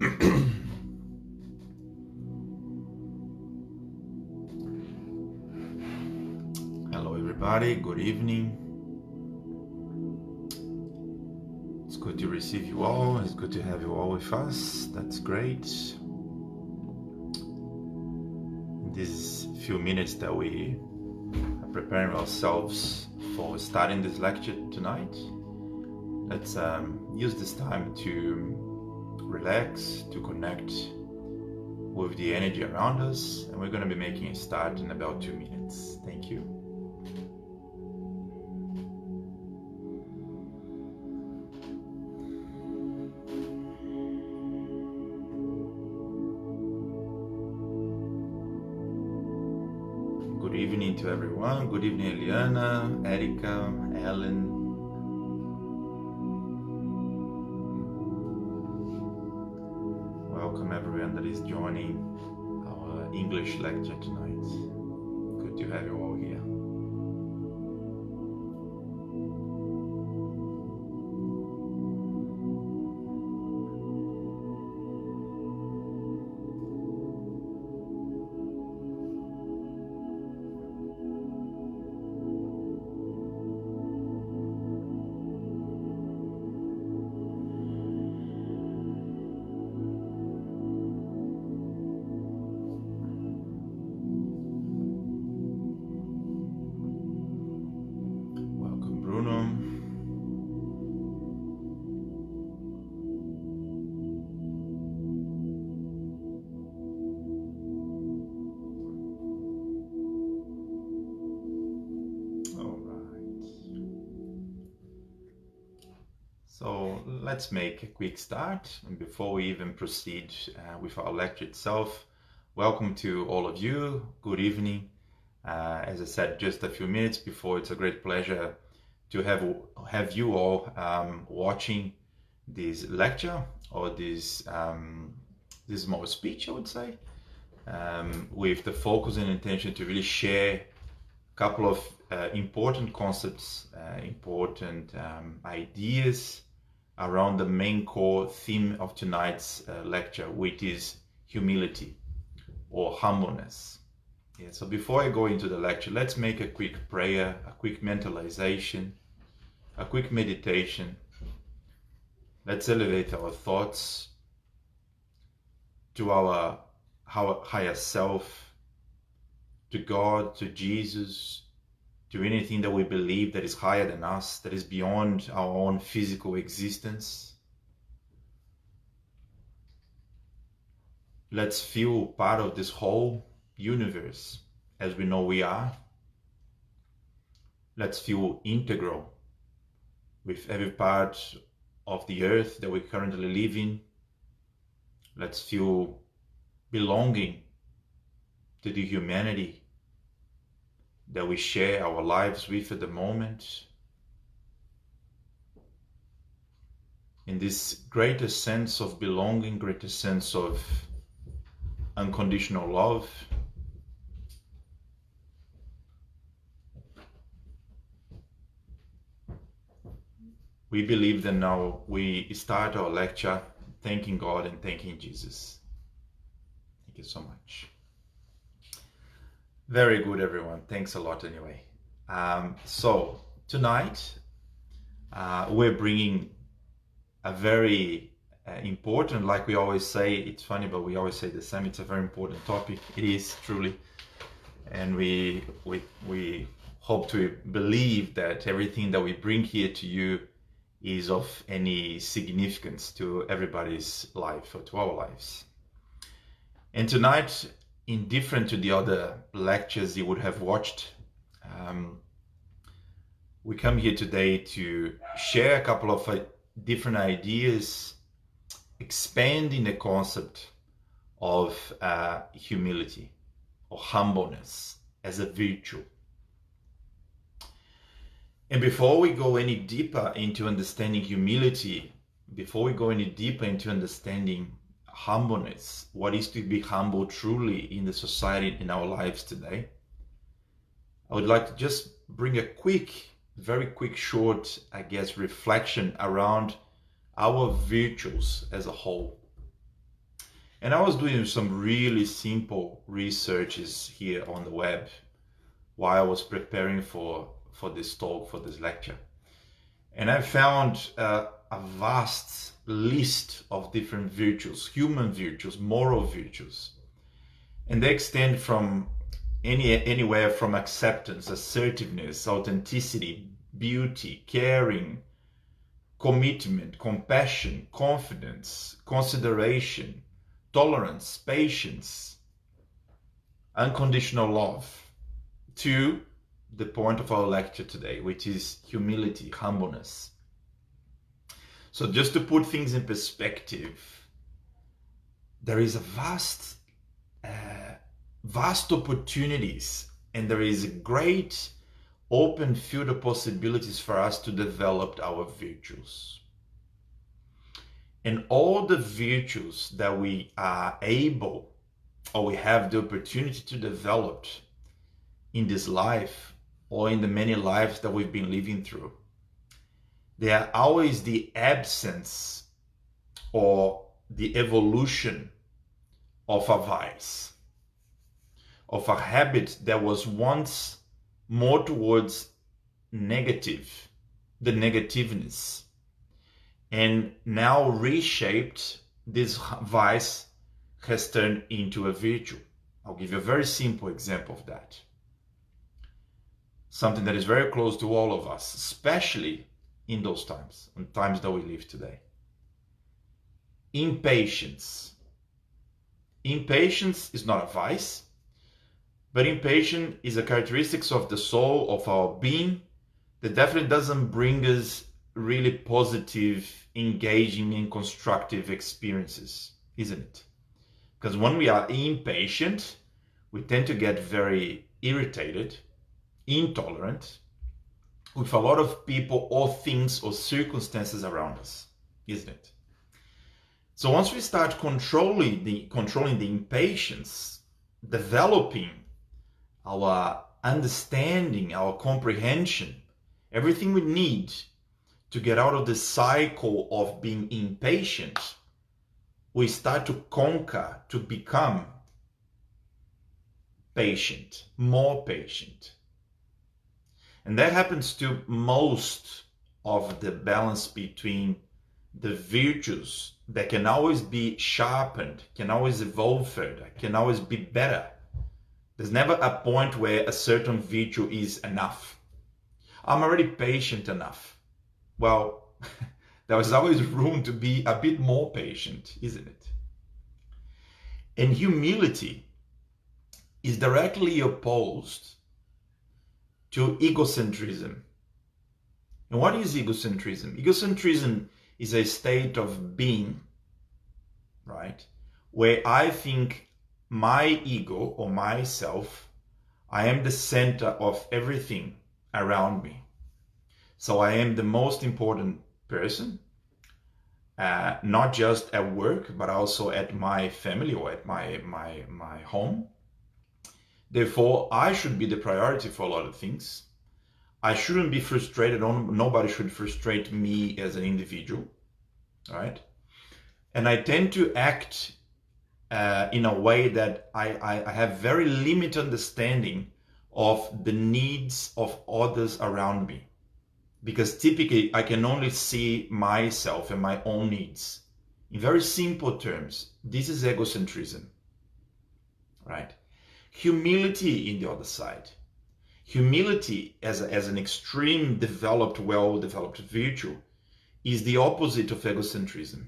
Hello everybody, good evening. It's good to receive you all, it's good to have you all with us, that's great. In these few minutes that we are preparing ourselves for starting this lecture tonight, let's use this time to relax, to connect with the energy around us, and we're going to be making a start in about 2 minutes. Thank you. Good evening to everyone. Good evening, Eliana, Erica, Ellen. Welcome everyone that is joining our English lecture tonight. Good to have you all here. So let's make a quick start, and before we even proceed with our lecture itself, welcome to all of you, good evening. As I said just a few minutes before, it's a great pleasure to have you all watching this lecture, or this small speech, I would say, with the focus and intention to really share a couple of important concepts, important ideas around the main core theme of tonight's lecture, which is humility or humbleness. Yeah, so before I go into the lecture, let's make a quick prayer, a quick mentalization, a quick meditation. Let's elevate our thoughts to our higher self, to God, to Jesus, to anything that we believe that is higher than us, that is beyond our own physical existence. Let's feel part of this whole universe as we know we are. Let's feel integral with every part of the earth that we currently live in. Let's feel belonging to the humanity that we share our lives with at the moment. In this greater sense of belonging, greater sense of unconditional love, we believe that now we start our lecture thanking God and thanking Jesus. Thank you so much. Very good, everyone. Thanks a lot anyway. So tonight we're bringing a very important, like we always say, it's funny, but we always say the same, it's a very important topic. It is truly. And we hope to believe that everything that we bring here to you is of any significance to everybody's life or to our lives. And tonight, indifferent to the other lectures you would have watched, we come here today to share a couple of different ideas, expanding the concept of humility or humbleness as a virtue. And before we go any deeper into understanding humility, before we go any deeper into understanding humbleness, what is to be humble truly in the society, in our lives today, I would like to just bring a very quick, short, reflection around our virtues as a whole. And I was doing some really simple researches here on the web while I was preparing for this talk, for this lecture. And I found a vast list of different virtues, human virtues, moral virtues. And they extend from anywhere from acceptance, assertiveness, authenticity, beauty, caring, commitment, compassion, confidence, consideration, tolerance, patience, unconditional love, to the point of our lecture today, which is humility, humbleness. So just to put things in perspective, there is a vast opportunities, and there is a great open field of possibilities for us to develop our virtues. And all the virtues that we are able, or we have the opportunity to develop in this life, or in the many lives that we've been living through, they are always the absence or the evolution of a vice, of a habit that was once more towards negative, the negativeness, and now reshaped, this vice has turned into a virtue. I'll give you a very simple example of that. Something that is very close to all of us, especially in those times, in times that we live today. Impatience. Impatience is not a vice, but impatience is a characteristic of the soul, of our being, that definitely doesn't bring us really positive, engaging, and constructive experiences, isn't it? Because when we are impatient, we tend to get very irritated, intolerant with a lot of people or things or circumstances around us, isn't it? So once we start controlling the impatience, developing our understanding, our comprehension, everything we need to get out of the cycle of being impatient, we start to conquer, to become patient, more patient. And that happens to most of the balance between the virtues that can always be sharpened, can always evolve further, can always be better. There's never a point where a certain virtue is enough. I'm already patient enough. Well, there is always room to be a bit more patient, isn't it? And humility is directly opposed to egocentrism. And what is egocentrism? Egocentrism is a state of being, right? Where I think my ego or myself, I am the center of everything around me. So I am the most important person, not just at work, but also at my family or at my home. Therefore, I should be the priority for a lot of things. I shouldn't be frustrated. Nobody should frustrate me as an individual, right? And I tend to act in a way that I have very limited understanding of the needs of others around me. Because typically I can only see myself and my own needs. In very simple terms, this is egocentrism, right? Humility in the other side. Humility as an extreme developed, well-developed virtue is the opposite of egocentrism.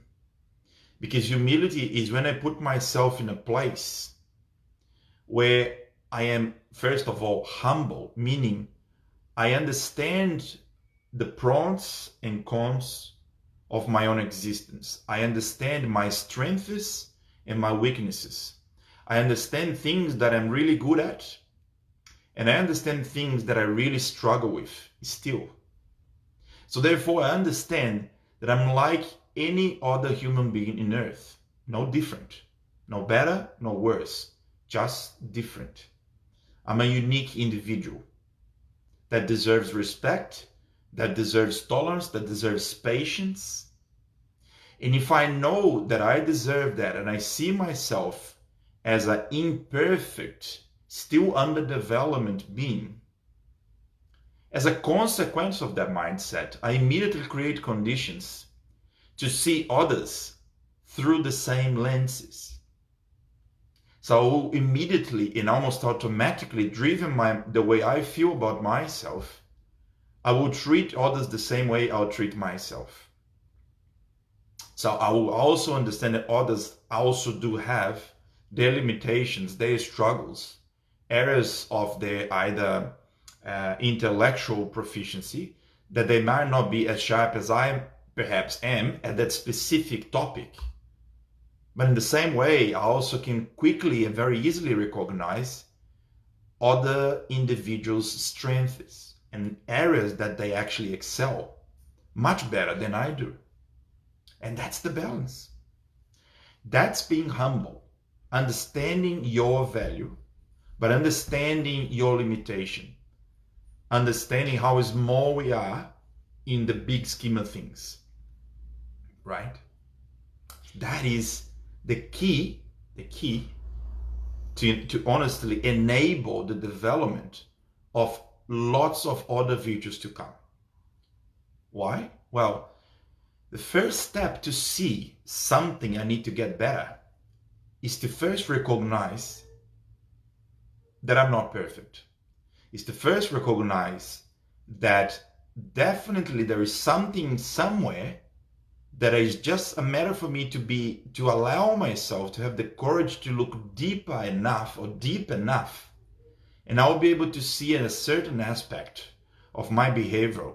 Because humility is when I put myself in a place where I am, first of all, humble, meaning I understand the pros and cons of my own existence. I understand my strengths and my weaknesses. I understand things that I'm really good at, and I understand things that I really struggle with still. So therefore, I understand that I'm like any other human being in earth. No different. No better, no worse. Just different. I'm a unique individual that deserves respect, that deserves tolerance, that deserves patience. And if I know that I deserve that, and I see myself as an imperfect, still under development being, as a consequence of that mindset, I immediately create conditions to see others through the same lenses. So I will immediately and almost automatically, driven by the way I feel about myself, I will treat others the same way I'll treat myself. So I will also understand that others also do have their limitations, their struggles, areas of their either intellectual proficiency that they might not be as sharp as I perhaps am at that specific topic. But in the same way, I also can quickly and very easily recognize other individuals' strengths and areas that they actually excel much better than I do. And that's the balance. That's being humble, understanding your value, but understanding your limitation, understanding how small we are in the big scheme of things, right? That is the key to honestly enable the development of lots of other virtues to come. Why? Well, the first step to see something I need to get better is to first recognize that I'm not perfect. Is to first recognize that definitely there is something somewhere that is just a matter for me to allow myself to have the courage to look deeper enough or deep enough, and I'll be able to see a certain aspect of my behavior,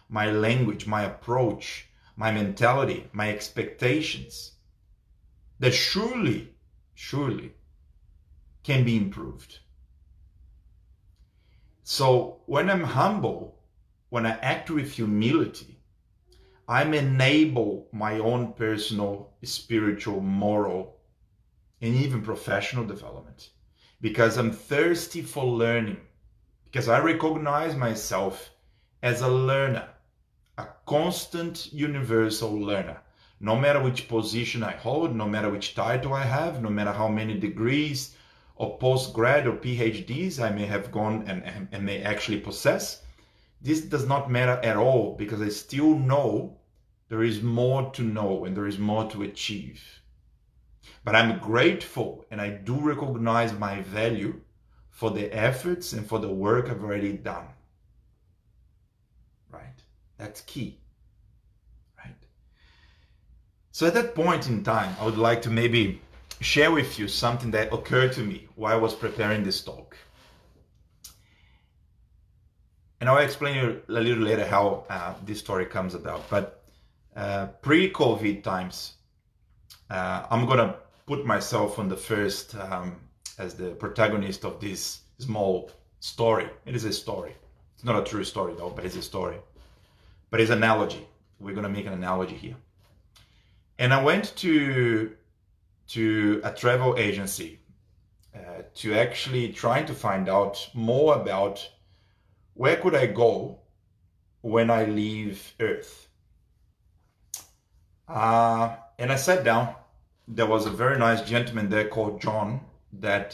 my language, my approach, my mentality, my expectations, that surely can be improved. So when I'm humble, when I act with humility, I'm enable my own personal, spiritual, moral, and even professional development, because I'm thirsty for learning, because I recognize myself as a learner, a constant universal learner. No matter which position I hold, no matter which title I have, no matter how many degrees or postgrad or PhDs I may have gone and may actually possess, this does not matter at all, because I still know there is more to know and there is more to achieve. But I'm grateful, and I do recognize my value for the efforts and for the work I've already done. Right? That's key. Right? So at that point in time, I would like to maybe share with you something that occurred to me while I was preparing this talk. And I'll explain you a little later how this story comes about. But pre-COVID times, I'm gonna put myself on the first as the protagonist of this small story. It is a story. It's not a true story though, but it's a story. But it's an analogy. We're gonna make an analogy here. And I went to a travel agency to actually try to find out more about where could I go when I leave Earth. And I sat down. There was a very nice gentleman there called John that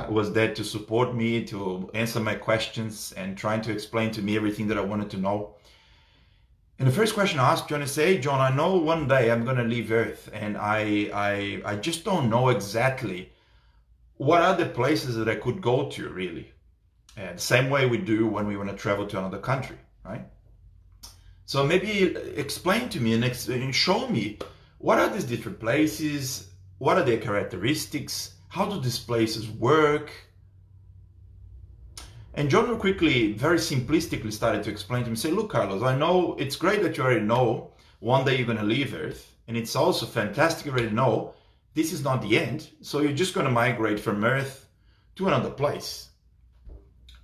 was there to support me, to answer my questions, and trying to explain to me everything that I wanted to know. And the first question I asked John is, "Hey, John, I know one day I'm going to leave Earth, and I just don't know exactly what are the places that I could go to, really. And the same way we do when we want to travel to another country, right? So maybe explain to me and show me what are these different places, what are their characteristics, how do these places work?" And John quickly, very simplistically started to explain to me, say, "Look, Carlos, I know it's great that you already know one day you're going to leave Earth, and it's also fantastic you already know this is not the end, so you're just going to migrate from Earth to another place.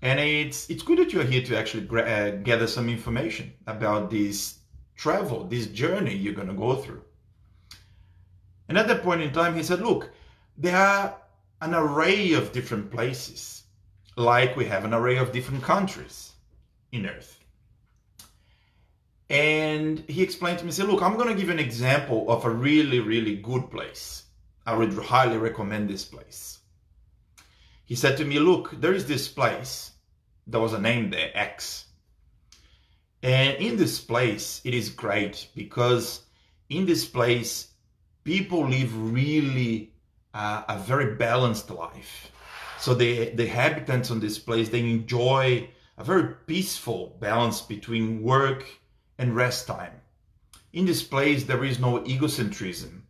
And it's good that you're here to actually gather some information about this travel, this journey you're going to go through." And at that point in time, he said, "Look, there are an array of different places, like we have an array of different countries in Earth. And he explained to me, he said, look, I'm going to give you an example of a really, really good place. I would highly recommend this place. He said to me, look, there is this place. There was a name there, X. And in this place, it is great because in this place, people live really a very balanced life. So the inhabitants on this place, they enjoy a very peaceful balance between work and rest time. In this place, there is no egocentrism.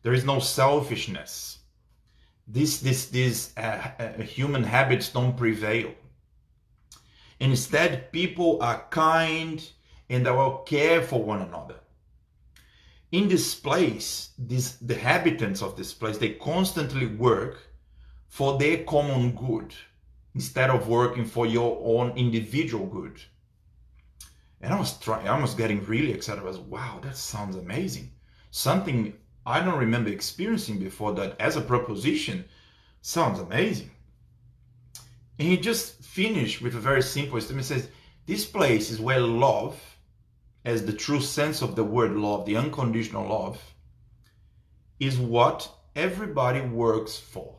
There is no selfishness. These human habits don't prevail. Instead, people are kind and they will care for one another. In this place, the inhabitants of this place, they constantly work for their common good instead of working for your own individual good. And I was getting really excited. I was, wow, that sounds amazing. Something I don't remember experiencing before that as a proposition sounds amazing. And he just finished with a very simple statement. He says, this place is where love, as the true sense of the word love, the unconditional love, is what everybody works for.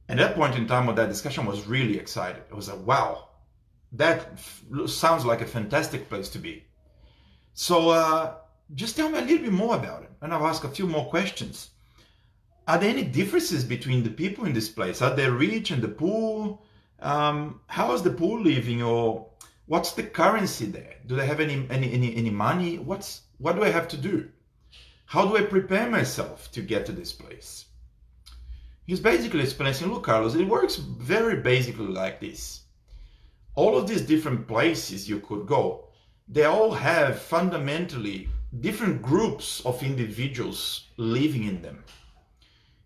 At that point in time of that discussion, I was really excited. I was like, wow, that sounds like a fantastic place to be. So just tell me a little bit more about it. And I'll ask a few more questions. Are there any differences between the people in this place? Are they rich and the poor? How is the poor living? Or what's the currency there? Do they have any money? What do I have to do? How do I prepare myself to get to this place? He's basically explaining, look, Carlos, it works very basically like this. All of these different places you could go, they all have fundamentally different groups of individuals living in them.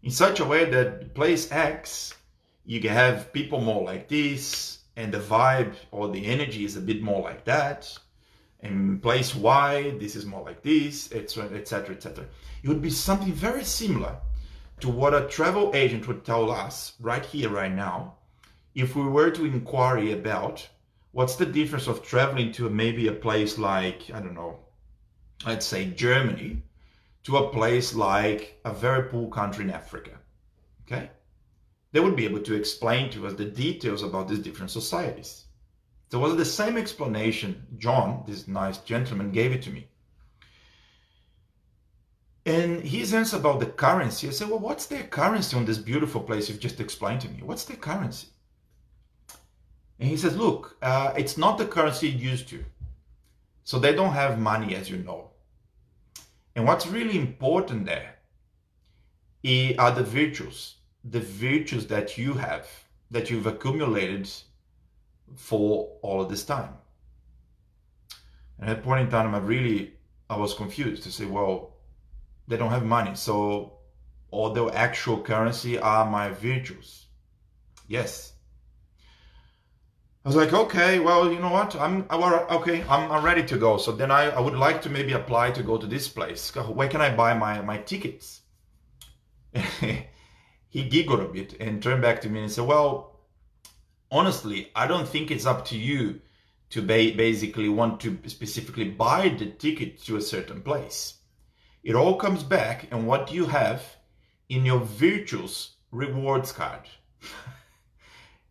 In such a way that place X, you can have people more like this, and the vibe or the energy is a bit more like that. And place Y, this is more like this, etc., etc., etc. It would be something very similar to what a travel agent would tell us right here, right now, if we were to inquire about what's the difference of traveling to maybe a place like, I don't know, let's say Germany, to a place like a very poor country in Africa, okay? They would be able to explain to us the details about these different societies. So it was the same explanation John, this nice gentleman, gave it to me. And his answer about the currency, I said, well, what's their currency on this beautiful place you've just explained to me? What's their currency? And he says, look, it's not the currency it used to. So they don't have money, as you know. And what's really important there are the virtues that you have, that you've accumulated for all of this time. And at that point in time, I was confused to say, well, they don't have money. So all the actual currency are my virtues. Yes. I was like, okay, well, you know what? I'm ready to go. So then I would like to maybe apply to go to this place. Where can I buy my tickets? He giggled a bit and turned back to me and said, well, honestly, I don't think it's up to you to basically want to specifically buy the ticket to a certain place. It all comes back and what you have in your virtues rewards card.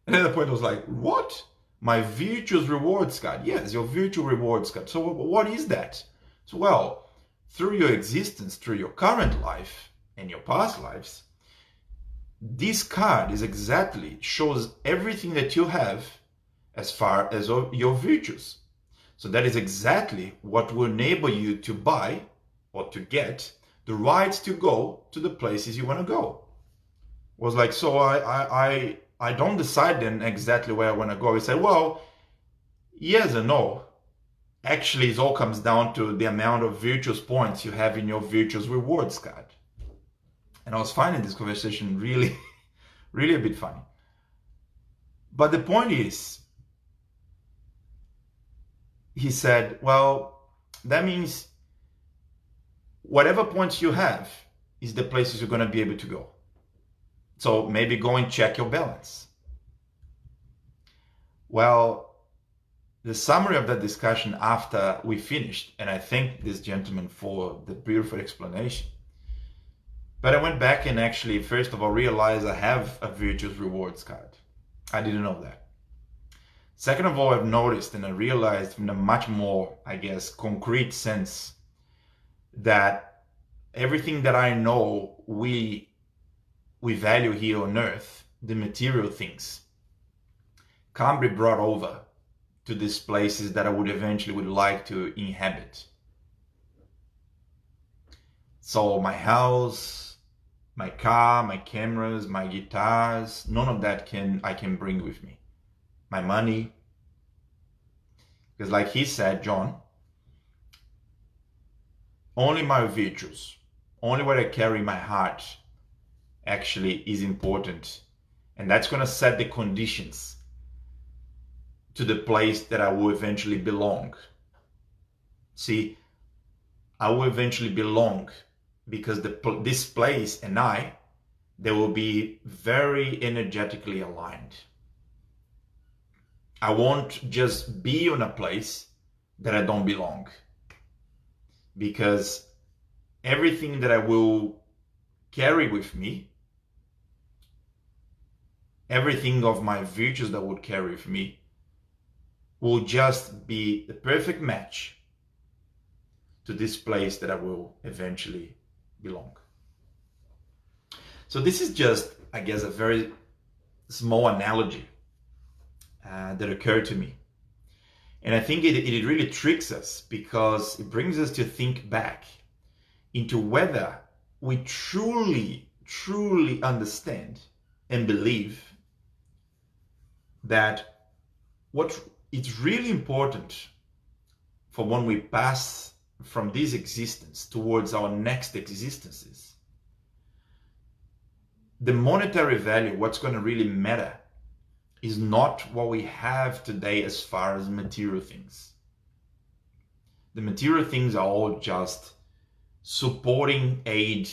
And at that point I was like, what? My virtues rewards card? Yes, your virtual rewards card. So what is that? So, well, through your existence, through your current life and your past lives, this card shows everything that you have as far as your virtues. So that is exactly what will enable you to buy or to get the rights to go to the places you want to go. Was like, so I don't decide then exactly where I want to go. I said, well, yes and no. Actually, it all comes down to the amount of virtuous points you have in your virtuous rewards card. And I was finding this conversation really, really a bit funny. But the point is, he said, well, that means whatever points you have is the places you're going to be able to go. So maybe go and check your balance. Well, the summary of that discussion after we finished, and I thank this gentleman for the beautiful explanation. But I went back and actually, first of all, realized I have a Virtuous Rewards card. I didn't know that. Second of all, I've noticed and I realized in a much more, I guess, concrete sense that everything that I know we value here on earth, the material things, can't be brought over to these places that I would eventually would like to inhabit. So my house, my car, my cameras, my guitars, none of that I can bring with me. My money. Because like he said, John, only my virtues, only what I carry in my heart actually is important. And that's going to set the conditions to the place that I will eventually belong. See, I will eventually belong because this place and they will be very energetically aligned. I won't just be on a place that I don't belong, because everything that I will carry with me, everything of my virtues that would carry with me, will just be the perfect match to this place that I will eventually belong. So this is just, I guess, a very small analogy that occurred to me. And I think it really tricks us, because it brings us to think back into whether we truly understand and believe that what it's really important for when we pass from this existence towards our next existences, the monetary value, what's going to really matter, is not what we have today as far as material things. The material things are all just supporting aid,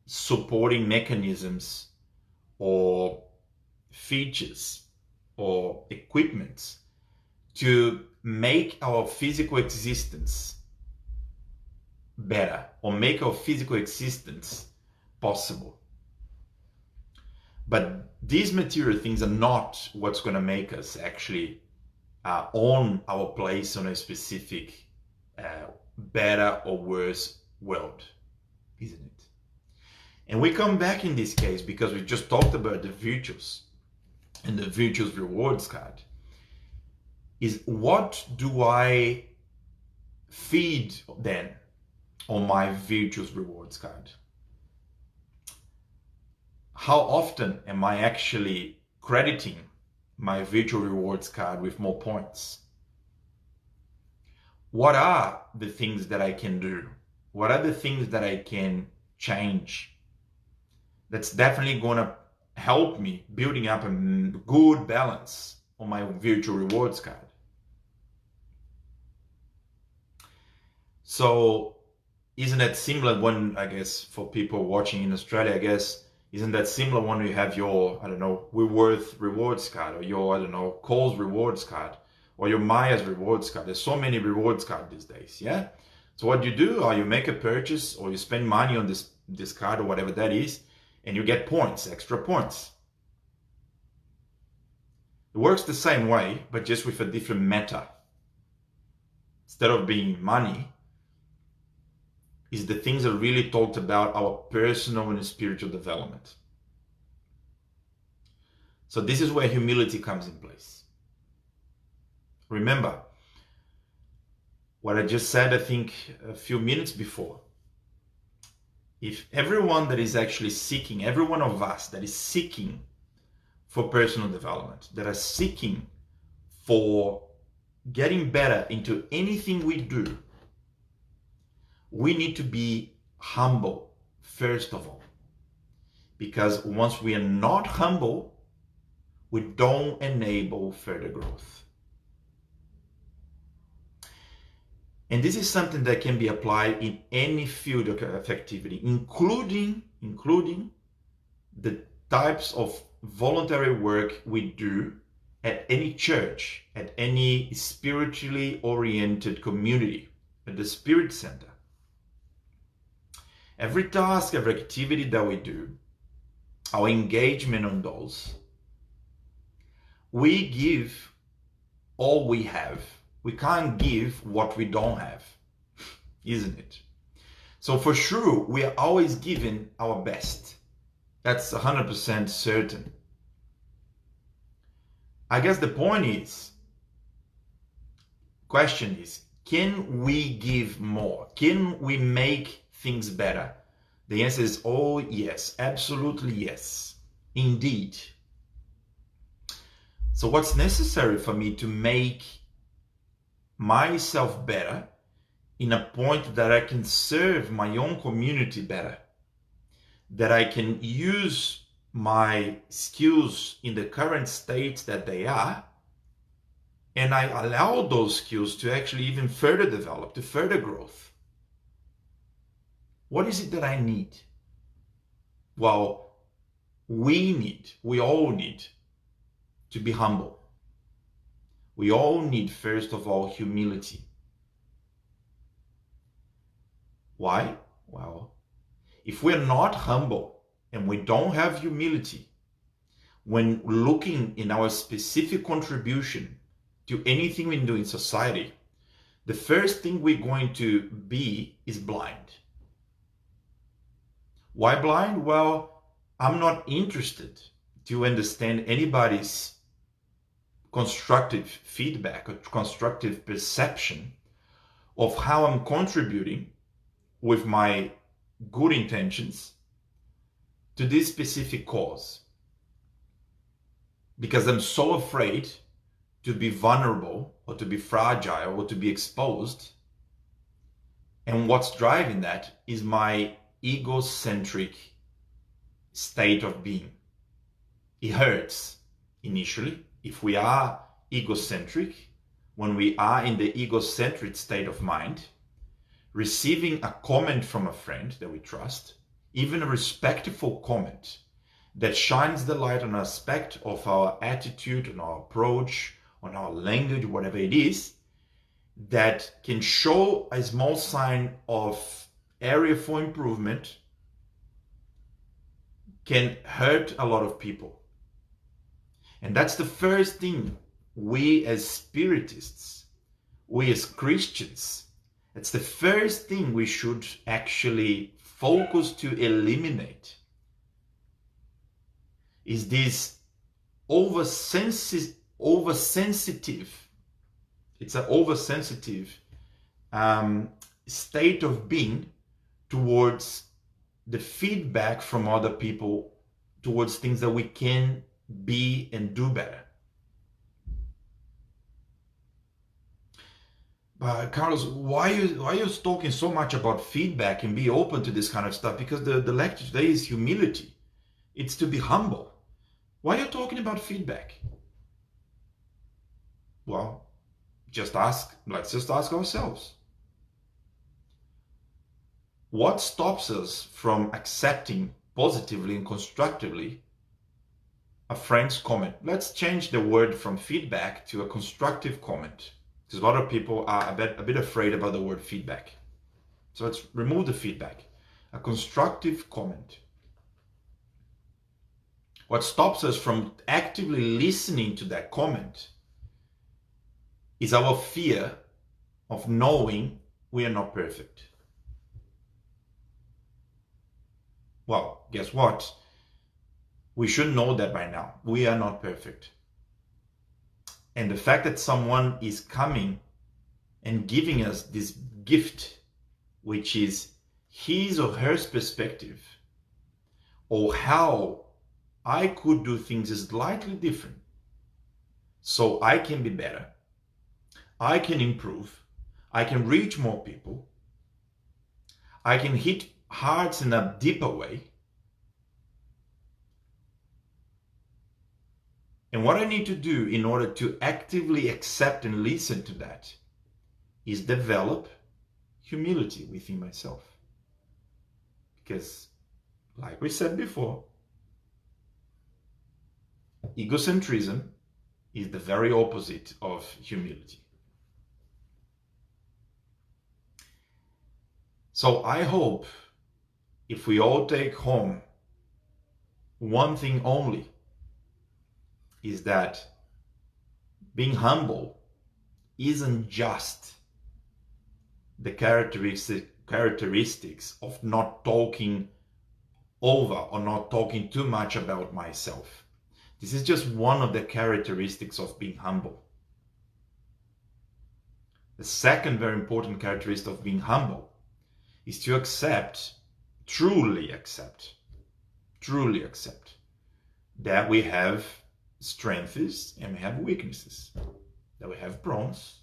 supporting mechanisms, or features, or equipment to make our physical existence better, or make our physical existence possible. But these material things are not what's going to make us actually own our place on a specific better or worse world, isn't it? And we come back in this case because we just talked about the virtues and the Virtuous Rewards card. Is what do I feed then on my Virtuous Rewards card? How often am I actually crediting my Virtual Rewards card with more points? What are the things that I can do? What are the things that I can change? That's definitely going to help me building up a good balance on my Virtual Rewards card. So isn't that similar when, I guess, for people watching in Australia, I guess, isn't that similar when you have your, I don't know, Woolworth rewards card, or your, I don't know, Coles rewards card, or your Myers rewards card? There's so many rewards cards these days, yeah? So what you do, or you make a purchase, or you spend money on this card, or whatever that is, and you get points, extra points. It works the same way, but just with a different meta. Instead of being money, is the things that really talked about our personal and spiritual development. So this is where humility comes in place. Remember what I just said, I think a few minutes before. If everyone that is actually seeking, every one of us that is seeking for personal development, that are seeking for getting better into anything we do, we need to be humble, first of all. Because once we are not humble, we don't enable further growth. And this is something that can be applied in any field of activity, including the types of voluntary work we do at any church, at any spiritually oriented community, at the Spirit Center. Every task, every activity that we do, our engagement on those, we give all we have. We can't give what we don't have, isn't it? So for sure, we are always giving our best. That's 100% certain. I guess the question is, can we give more? Can we make things better? The answer is, oh yes, absolutely yes, indeed. So what's necessary for me to make myself better in a point that I can serve my own community better, that I can use my skills in the current state that they are, and I allow those skills to actually even further develop, to further growth. What is it that I need? Well, we all need to be humble. We all need, first of all, humility. Why? Well, if we're not humble and we don't have humility, when looking in our specific contribution to anything we do in society, the first thing we're going to be is blind. Why blind? Well, I'm not interested to understand anybody's constructive feedback or constructive perception of how I'm contributing with my good intentions to this specific cause. Because I'm so afraid to be vulnerable or to be fragile or to be exposed. And what's driving that is my egocentric state of being. It hurts initially if we are egocentric. When we are in the egocentric state of mind, receiving a comment from a friend that we trust, even a respectful comment that shines the light on an aspect of our attitude, on our approach, on our language, whatever it is, that can show a small sign of area for improvement, can hurt a lot of people. And that's the first thing we as spiritists, we as Christians, it's the first thing we should actually focus to eliminate, is this oversensitive, it's an oversensitive state of being towards the feedback from other people, towards things that we can be and do better. But Carlos, why are you talking so much about feedback and be open to this kind of stuff? Because the lecture today is humility. It's to be humble. Why are you talking about feedback? Well, let's just ask ourselves. What stops us from accepting positively and constructively a friend's comment? Let's change the word from feedback to a constructive comment. Because a lot of people are a bit afraid about the word feedback. So let's remove the feedback. A constructive comment. What stops us from actively listening to that comment is our fear of knowing we are not perfect. Well, guess what? We should know that by now. We are not perfect. And the fact that someone is coming and giving us this gift, which is his or her perspective, or how I could do things slightly different, so I can be better, I can improve, I can reach more people, I can hit hearts in a deeper way. And what I need to do in order to actively accept and listen to that is develop humility within myself. Because, like we said before, egocentrism is the very opposite of humility. So I hope if we all take home one thing only, is that being humble isn't just the characteristics of not talking over or not talking too much about myself. This is just one of the characteristics of being humble. The second very important characteristic of being humble is to truly accept that we have strengths and we have weaknesses, that we have pros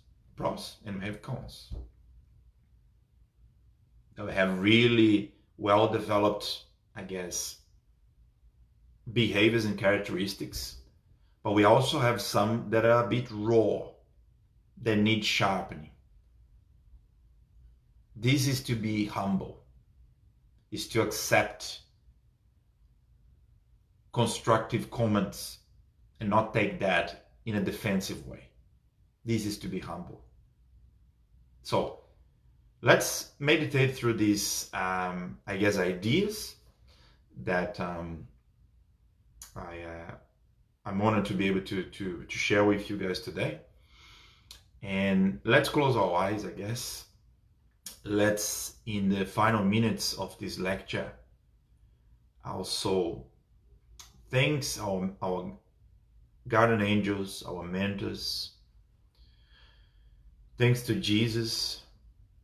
and we have cons, that we have really well-developed, behaviors and characteristics, but we also have some that are a bit raw, that need sharpening. This is to be humble, is to accept constructive comments and not take that in a defensive way. This is to be humble. So let's meditate through these, ideas that I'm honored to be able to share with you guys today. And let's close our eyes, Let's, in the final minutes of this lecture, also thanks our guardian angels, our mentors. Thanks to Jesus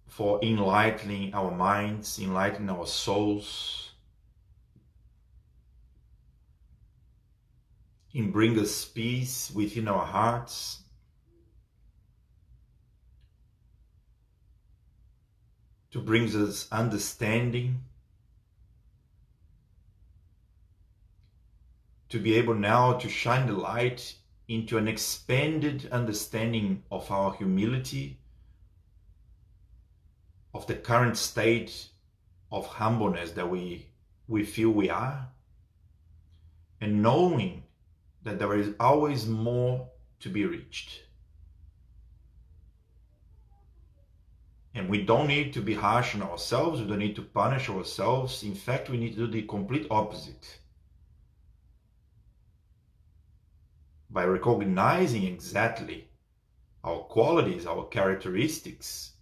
for enlightening our minds, enlightening our souls, and bring us peace within our hearts. To bring us understanding, to be able now to shine the light into an expanded understanding of our humility, of the current state of humbleness that we feel we are, and knowing that there is always more to be reached. And we don't need to be harsh on ourselves, we don't need to punish ourselves. In fact, we need to do the complete opposite. By recognizing exactly our qualities, our characteristics,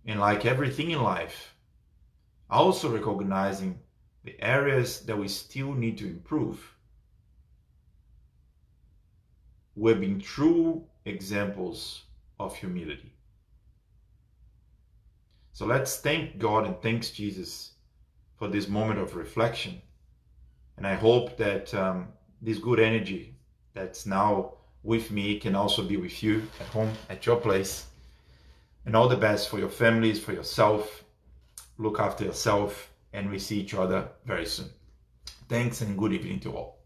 and like everything in life, also recognizing the areas that we still need to improve. We're being true examples of humility. So let's thank God and thanks Jesus for this moment of reflection. And I hope that this good energy that's now with me can also be with you at home, at your place. And all the best for your families, for yourself. Look after yourself, and we see each other very soon. Thanks and good evening to all.